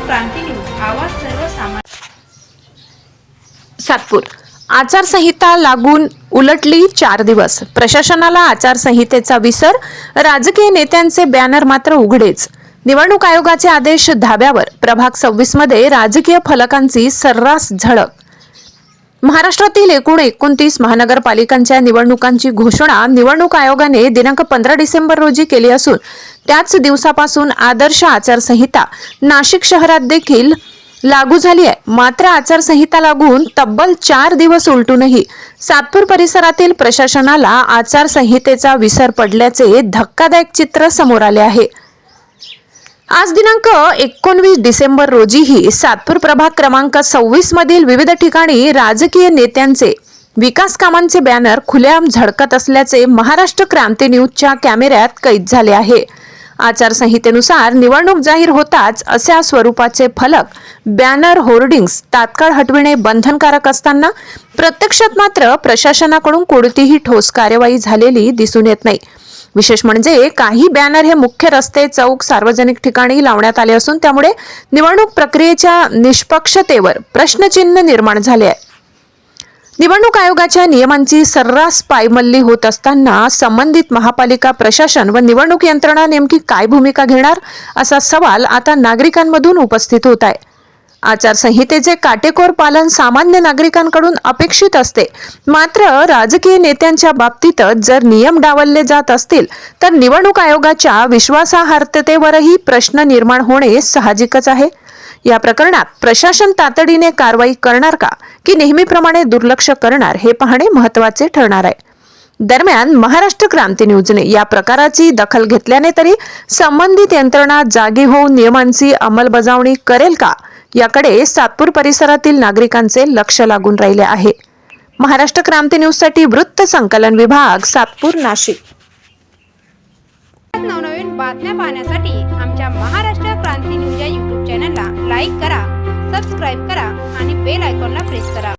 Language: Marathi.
क्रांती न्यूज, आवाज सर्वसामान्य. सातपूर आचारसंहिता लागून उलटली 4 दिवस. प्रशासनाला आचारसंहितेचा विसर, राजकीय नेत्यांचे बॅनर मात्र उघडेच. निवडणूक आयोगाचे आदेश धाब्यावर. प्रभाग 26 मध्ये राजकीय फलकांची सर्रास झळक. महाराष्ट्रातील एकूण 29 महानगरपालिकांच्या निवडणुकांची घोषणा निवडणूक आयोगाने दिनांक 15 डिसेंबर रोजी केली असून त्याच दिवसापासून आदर्श आचारसंहिता नाशिक शहरात देखील लागू झाली आहे. मात्र आचारसंहिता लागून तब्बल 4 दिवस उलटूनही सातपूर परिसरातील प्रशासनाला आचारसंहितेचा विसर पडल्याचे धक्कादायक चित्र समोर आले आहे. आज दिनांक 19 डिसेंबर रोजीही सातपूर प्रभाग क्रमांक 26 मधील विविध ठिकाणी राजकीय नेत्यांचे विकास कामांचे बॅनर खुलेआम झळकत असल्याचे महाराष्ट्र क्रांती न्यूजच्या कॅमेऱ्यात कैद झाले आहे. आचारसंहितेनुसार निवडणूक जाहीर होताच अशा स्वरूपाचे फलक, बॅनर, होर्डिंग्स तात्काळ हटविणे बंधनकारक असताना प्रत्यक्षात मात्र प्रशासनाकडून कोणतीही ठोस कार्यवाही झालेली दिसून येत नाही. विशेष म्हणजे काही बॅनर हे मुख्य रस्ते, चौक, सार्वजनिक ठिकाणी लावण्यात आले असून त्यामुळे निवडणूक प्रक्रियेच्या निष्पक्षतेवर प्रश्नचिन्ह निर्माण झाले आहे. निवडणूक आयोगाच्या नियमांची सर्रास पायमल्ली होत असताना संबंधित महापालिका प्रशासन व निवडणूक यंत्रणा नेमकी काय भूमिका घेणार असा सवाल आता नागरिकांमधून उपस्थित होत आहे. आचारसंहितेचे काटेकोर पालन सामान्य नागरिकांकडून अपेक्षित असते, मात्र राजकीय नेत्यांच्या बाबतीतच जर नियम डावलले जात असतील तर निवडणूक आयोगाच्या विश्वासार्हतेवरही प्रश्न निर्माण होणे साहजिकच आहे. या प्रकरणात प्रशासन तातडीने कारवाई करणार का की नेहमीप्रमाणे दुर्लक्ष करणार हे पाहणे महत्त्वाचे ठरणार आहे. दरम्यान महाराष्ट्र क्रांती न्यूजने या प्रकाराची दखल घेतल्याने तरी संबंधित यंत्रणा जागी होऊन नियमांची अंमलबजावणी करेल का याकडे सातपूर परिसरातील नागरिकांचे लक्ष लागून राहिले आहे. महाराष्ट्र क्रांती न्यूज साठी वृत्त संकलन विभाग, सातपूर, नाशिक. नवनवीन बातम्या पाहण्यासाठी आमच्या महाराष्ट्र क्रांती न्यूज या YouTube चॅनलला लाईक करा, सबस्क्राईब करा आणि बेल आयकॉनला प्रेस करा.